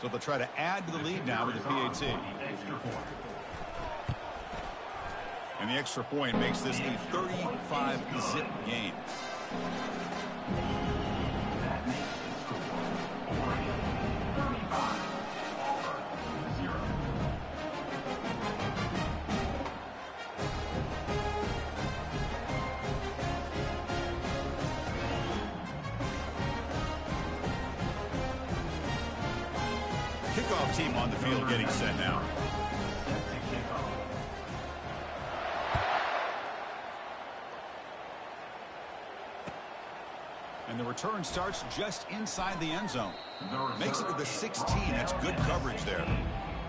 So they'll try to add to the lead now with the PAT. And the extra point makes this a 35-zip game. Kickoff team on the field getting set now. And the return starts just inside the end zone. Makes it to the 16. That's good coverage there.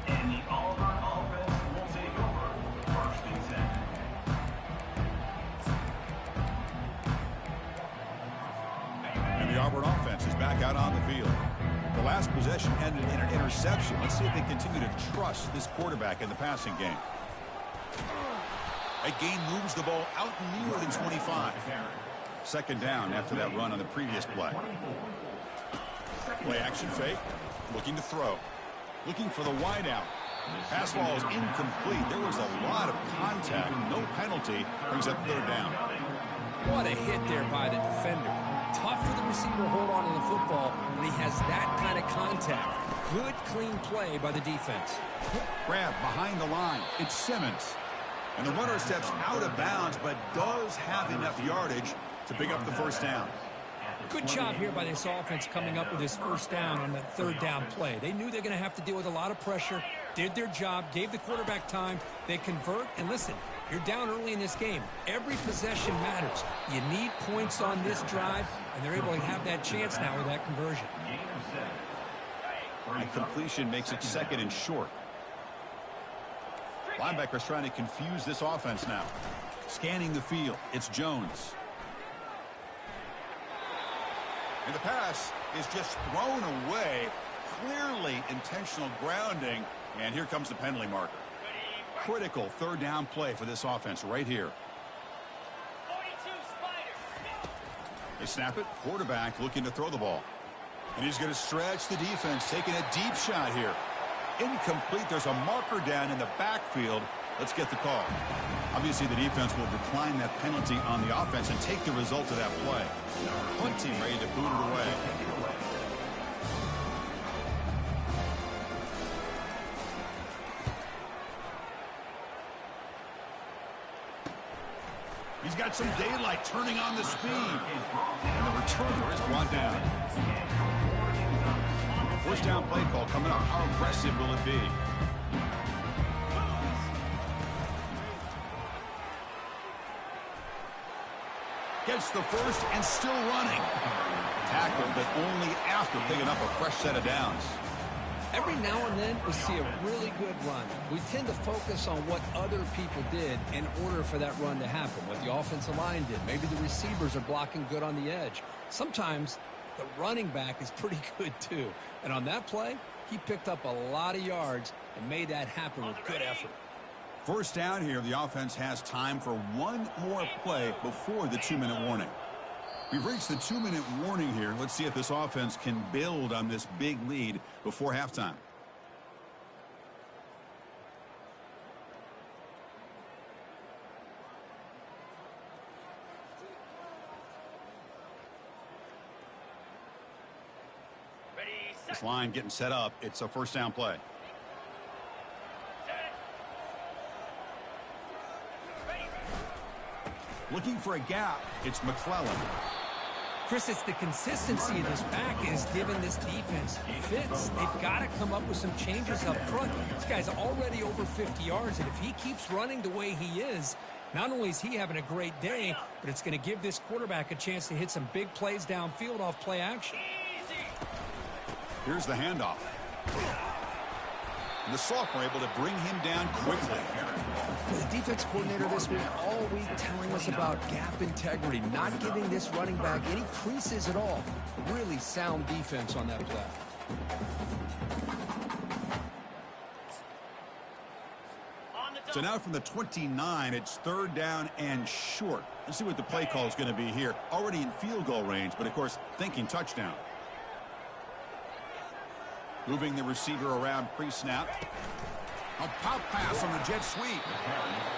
And the Auburn offense will take over first and 10. And the Auburn offense is back out on the field. The last possession ended in an interception. Let's see if they continue to trust this quarterback in the passing game. That gain moves the ball out nearer than 25. Second down after that run on the previous play. Play action fake. Looking to throw. Looking for the wide out. Pass ball is incomplete. There was a lot of contact. No penalty. Brings up third down. What a hit there by the defender. Tough for the receiver to hold on to the football when he has that kind of contact. Good, clean play by the defense. Grab behind the line. It's Simmons. And the runner steps out of bounds, but does have enough yardage to pick up the first down. Good job here by this offense coming up with this first down on that third down play. They knew they're going to have to deal with a lot of pressure, did their job, gave the quarterback time. They convert, and listen, you're down early in this game. Every possession matters. You need points on this drive, and they're able to have that chance now with that conversion. And completion makes it second and short. Linebackers trying to confuse this offense now. Scanning the field, it's Jones. And the pass is just thrown away. Clearly intentional grounding. And here comes the penalty marker. Critical third down play for this offense right here. They snap it. Quarterback looking to throw the ball. And he's going to stretch the defense, taking a deep shot here. Incomplete. There's a marker down in the backfield. Let's get the call. Obviously, the defense will decline that penalty on the offense and take the result of that play. Punt team ready to boot it away. He's got some daylight turning on the speed. And the returner is brought down. First down play call coming up. How aggressive will it be? Gets the first and still running. Tackled, but only after picking up a fresh set of downs. Every now and then we see a really good run. We tend to focus on what other people did in order for that run to happen, what the offensive line did. Maybe the receivers are blocking good on the edge. Sometimes the running back is pretty good too. And on that play, he picked up a lot of yards and made that happen with good effort. First down here, the offense has time for one more play before the 2-minute warning. We've reached the 2-minute warning here. Let's see if this offense can build on this big lead before halftime. This line getting set up. It's a first down play. Looking for a gap. It's McClellan. Chris, it's the consistency of this back is giving this defense fits. They've got to come up with some changes up front. This guy's already over 50 yards, and if he keeps running the way he is, not only is he having a great day, but it's going to give this quarterback a chance to hit some big plays downfield off play action. Here's the handoff. And the sophomore able to bring him down quickly. The defense coordinator this week all week telling us about gap integrity, not giving this running back any creases at all. Really sound defense on that play. So now from the 29, it's third down and short. Let's see what the play call is going to be here. Already in field goal range, but of course thinking touchdown. Moving the receiver around pre-snap. A pop pass on the jet sweep.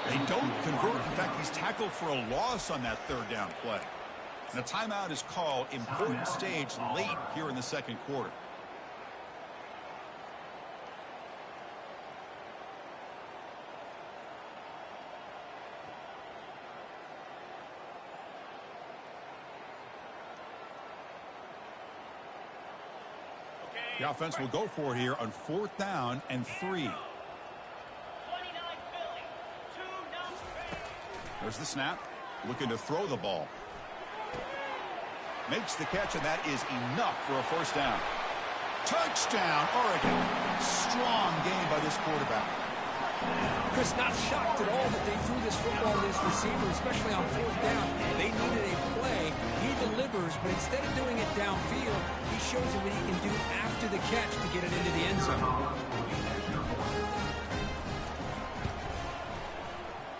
They don't convert. In fact, he's tackled for a loss on that third down play. And a timeout is called. Important stage late here in the second quarter. The offense will go for it here on 4th down and 3. There's the snap. Looking to throw the ball. Makes the catch, and that is enough for a first down. Touchdown, Oregon. Strong game by this quarterback. Chris, not shocked at all that they threw this football to this receiver, especially on 4th down. They needed a play. He delivers, but instead of doing it downfield, he shows him what he can do after the catch to get it into the end zone.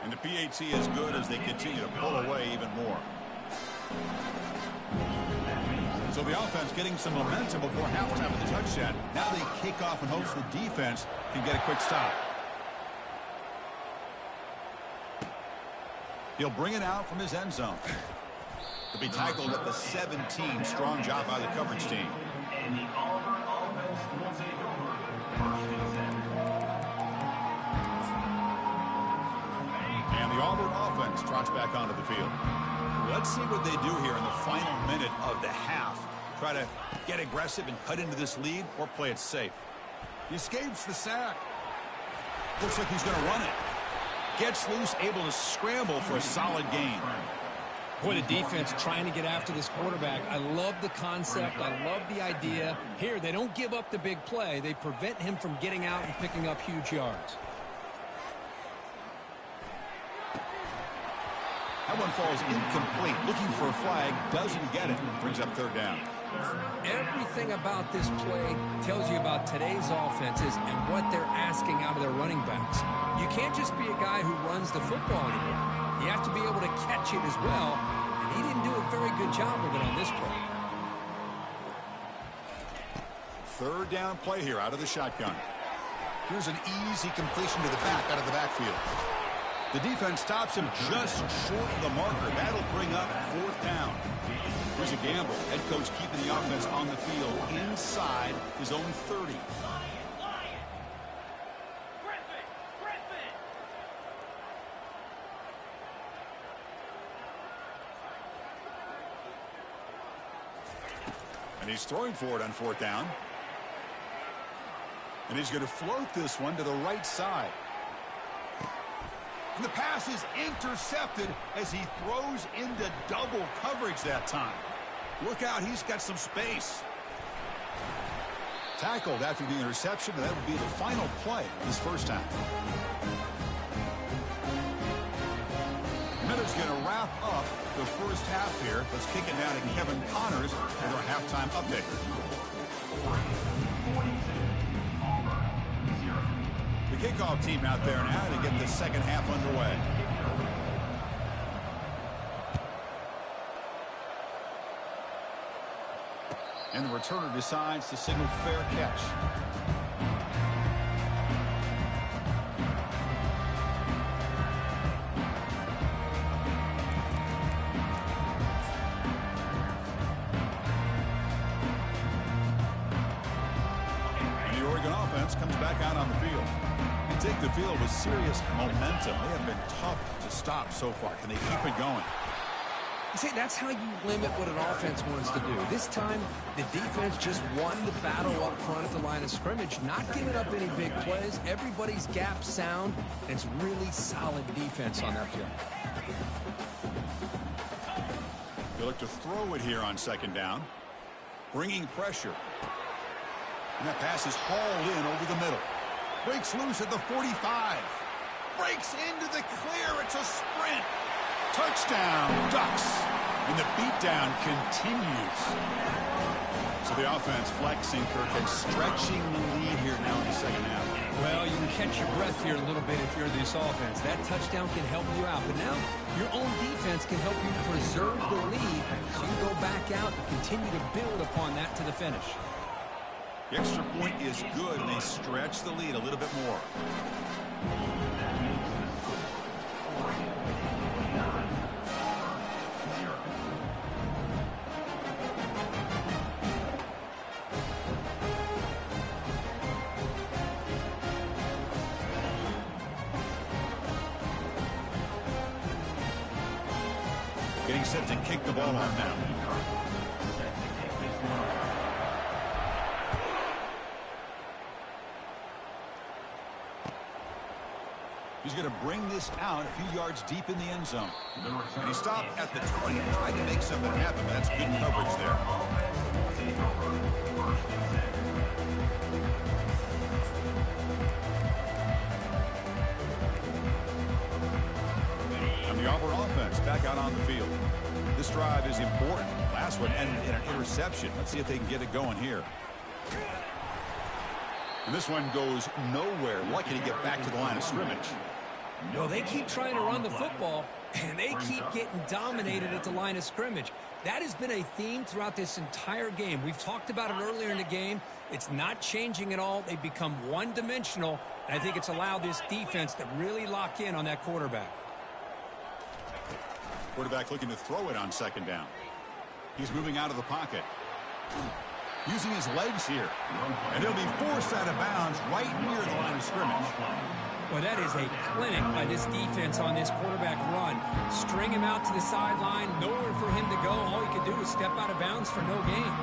And the PAT is good as they continue to pull away even more. So the offense getting some momentum before halftime with the touchdown. Now they kick off in hopes the defense can get a quick stop. He'll bring it out from his end zone. To be tackled at the 17. Strong job by the coverage team. And the Auburn offense will take over. First and 10. And the Auburn offense trots back onto the field. Let's see what they do here in the final minute of the half. Try to get aggressive and cut into this lead, or play it safe. He escapes the sack. Looks like he's going to run it. Gets loose, able to scramble for a solid gain. Boy, the defense trying to get after this quarterback. I love the concept. I love the idea. Here, they don't give up the big play. They prevent him from getting out and picking up huge yards. That one falls incomplete. Looking for a flag, doesn't get it. Brings up 3rd down. Everything about this play tells you about today's offenses and what they're asking out of their running backs. You can't just be a guy who runs the football anymore. You have to be able to catch it as well, and he didn't do a very good job of it on this play. 3rd down play here out of the shotgun. Here's an easy completion to the back out of the backfield. The defense stops him just short of the marker. That'll bring up 4th down. Here's a gamble. Head coach keeping the offense on the field inside his own 30. And he's throwing for it on 4th down. And he's going to float this one to the right side. And the pass is intercepted as he throws into double coverage that time. Look out, he's got some space. Tackled after the interception, and that would be the final play this first time. Miller's going to wrap up the first half here. Let's kick it down to Kevin Connors and our halftime update. The kickoff team out there now to get the second half underway. And the returner decides to signal fair catch. And the Oregon offense comes back out on the field. They take the field with serious momentum. They have been tough to stop so far. Can they keep it going? You see, that's how you limit what an offense wants to do. This time, the defense just won the battle up front at the line of scrimmage, not giving up any big plays. Everybody's gap sound, and it's really solid defense on that play. They look to throw it here on 2nd down. Bringing pressure. And that pass is hauled in over the middle. Breaks loose at the 45. Breaks into the clear. It's a sprint. Touchdown, Ducks. And the beatdown continues. So the offense flexing, Kirk, and stretching the lead here now in the second half. Well, you can catch your breath here a little bit if you're this offense. That touchdown can help you out. But now, your own defense can help you preserve the lead so you go back out and continue to build upon that to the finish. The extra point is good, and they stretch the lead a little bit more. Getting set to kick the ball off now. He's going to bring this out a few yards deep in the end zone. And he stopped at the 20 and tried to make something happen, but that's good coverage there. And the Auburn offense back out on the field. This drive is important. Last one ended in an interception. Let's see if they can get it going here. And this one goes nowhere. Lucky to get back to the line of scrimmage. Well, they keep trying to run the football, and they keep getting dominated at the line of scrimmage. That has been a theme throughout this entire game. We've talked about it earlier in the game. It's not changing at all. They've become one-dimensional, and I think it's allowed this defense to really lock in on that quarterback. Quarterback looking to throw it on second down. He's moving out of the pocket. Using his legs here. And he'll be forced out of bounds right near the line of scrimmage. Well, that is a clinic by this defense on this quarterback run. String him out to the sideline, nowhere for him to go. All he could do is step out of bounds for no gain.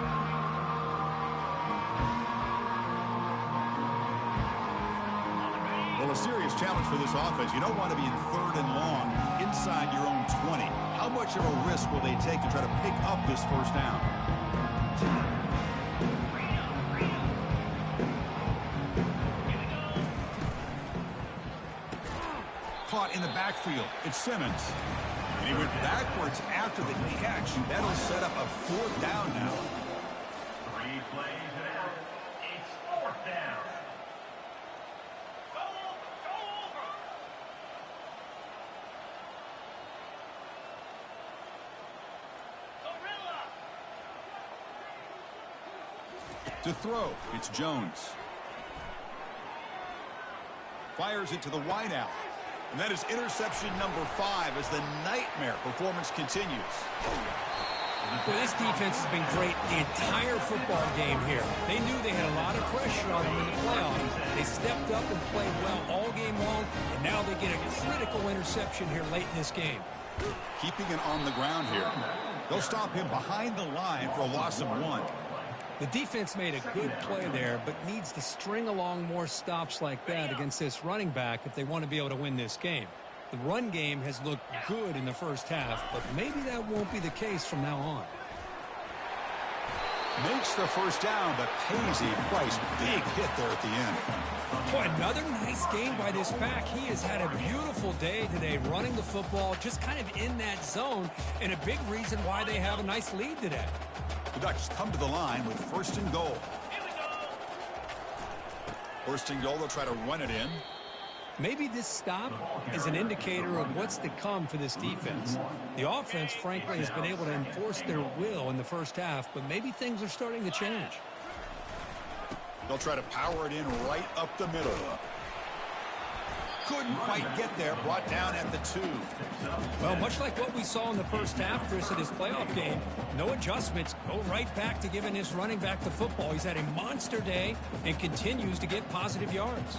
Well, a serious challenge for this offense. You don't want to be in 3rd and long inside your own 20. How much of a risk will they take to try to pick up this first down? Caught in the backfield. It's Simmons. And he went backwards after the catch. That'll set up a 4th down now. 3 plays and out. It's 4th down. Go over. Gorilla. To throw, it's Jones. Fires it to the wideout. And that is interception number 5 as the nightmare performance continues. Well, this defense has been great the entire football game here. They knew they had a lot of pressure on them in the playoffs. They stepped up and played well all game long, and now they get a critical interception here late in this game. Keeping it on the ground here. They'll stop him behind the line for a loss of 1. The defense made a good play there, but needs to string along more stops like that against this running back if they want to be able to win this game. The run game has looked good in the first half, but maybe that won't be the case from now on. Makes the first down, but pays a price. Big hit there at the end. Boy, another nice game by this back. He has had a beautiful day today running the football, just kind of in that zone, and a big reason why they have a nice lead today. The Ducks come to the line with 1st and goal. 1st and goal, they'll try to run it in. Maybe this stop is an indicator of what's to come for this defense. The offense, frankly, has been able to enforce their will in the first half, but maybe things are starting to change. They'll try to power it in right up the middle. Couldn't quite get there, brought down at the 2. Well, much like what we saw in the first half, Chris, of this playoff game, no adjustments, go right back to giving this running back the football. He's had a monster day and continues to get positive yards.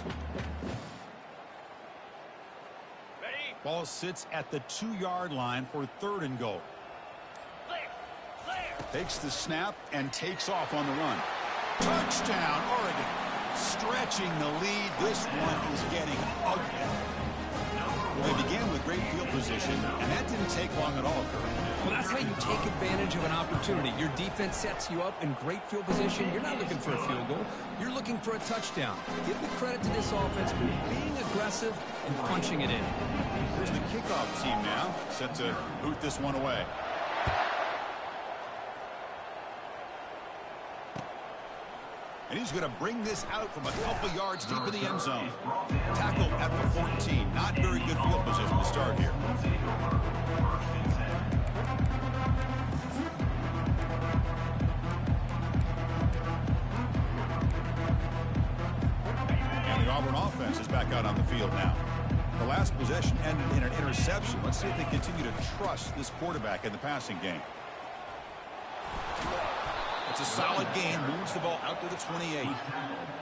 Ball sits at the 2-yard line for 3rd and goal. Takes the snap and takes off on the run. Touchdown, Oregon. Stretching the lead. This one is getting ugly. Well, they began with great field position, and that didn't take long at all, Kurt. Well, that's how you take advantage of an opportunity. Your defense sets you up in great field position. You're not looking for a field goal. You're looking for a touchdown. Give the credit to this offense for being aggressive and punching it in. Here's the kickoff team now, set to boot this one away. And he's going to bring this out from a couple yards deep in the end zone. Tackled at the 14. Not very good field position to start here. The Auburn offense is back out on the field now. The last possession ended in an interception. Let's see if they continue to trust this quarterback in the passing game. It's a solid gain. Moves the ball out to the 28.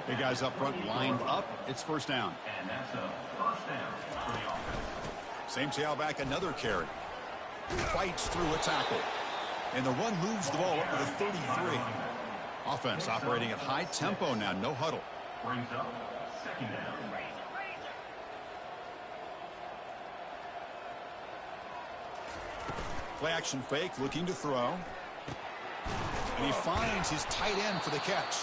The guys up front lined up. It's first down. And that's a first down for the offense. Same tailback, another carry. Fights through a tackle. And the run moves the ball up to the 33. Offense operating at high tempo now. No huddle. Brings up second down. Play action fake, looking to throw. And he finds his tight end for the catch.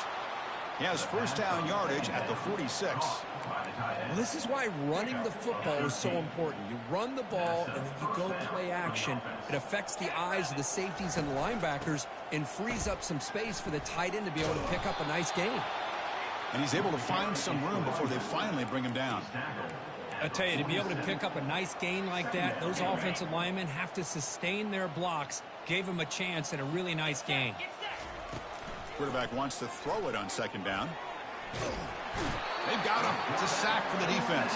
He has first down yardage at the 46. Well, this is why running the football is so important. You run the ball, and then you go play action. It affects the eyes of the safeties and the linebackers and frees up some space for the tight end to be able to pick up a nice gain. And he's able to find some room before they finally bring him down. I tell you, to be able to pick up a nice gain like that, those offensive linemen have to sustain their blocks. Gave him a chance at a really nice gain. Quarterback wants to throw it on second down. They've got him. It's a sack for the defense.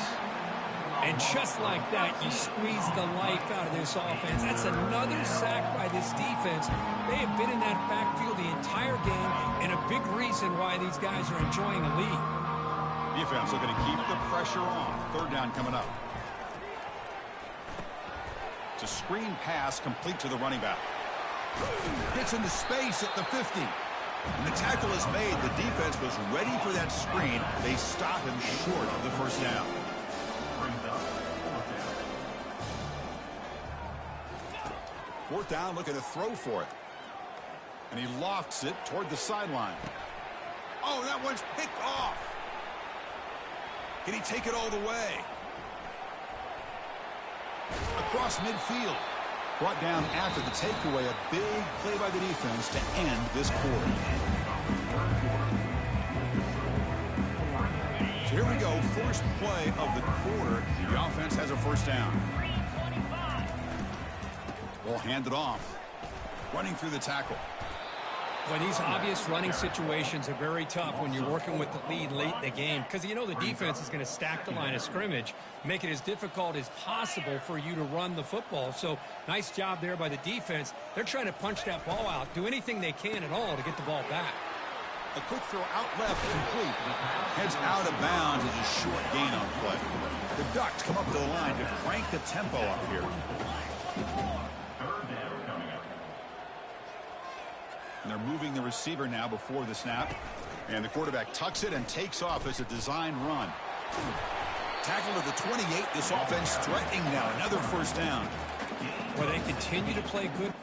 And just like that, you squeeze the life out of this offense. That's another sack by this defense. They have been in that backfield the entire game, and a big reason why these guys are enjoying a lead. Defense looking to keep the pressure on. Third down coming up. It's a screen pass complete to the running back. Gets into space at the 50. When the tackle is made, the defense was ready for that screen. They stop him short of the first down. Fourth down, looking to throw for it. And he lofts it toward the sideline. Oh, that one's picked off. Can he take it all the way? Across midfield. Brought down after the takeaway. A big play by the defense to end this quarter. So here we go. First play of the quarter. The offense has a first down. Ball handed off. Running through the tackle. Well, these obvious running situations are very tough when you're working with the lead late in the game, because you know the defense is going to stack the line of scrimmage, make it as difficult as possible for you to run the football. So nice job there by the defense. They're trying to punch that ball out, do anything they can at all to get the ball back. A quick throw out left, complete. Heads out of bounds as a short gain on play. The Ducks come up to the line to crank the tempo up here. And they're moving the receiver now before the snap. And the quarterback tucks it and takes off as a design run. Tackle to the 28. This offense threatening now. Another first down. Well, they continue to play good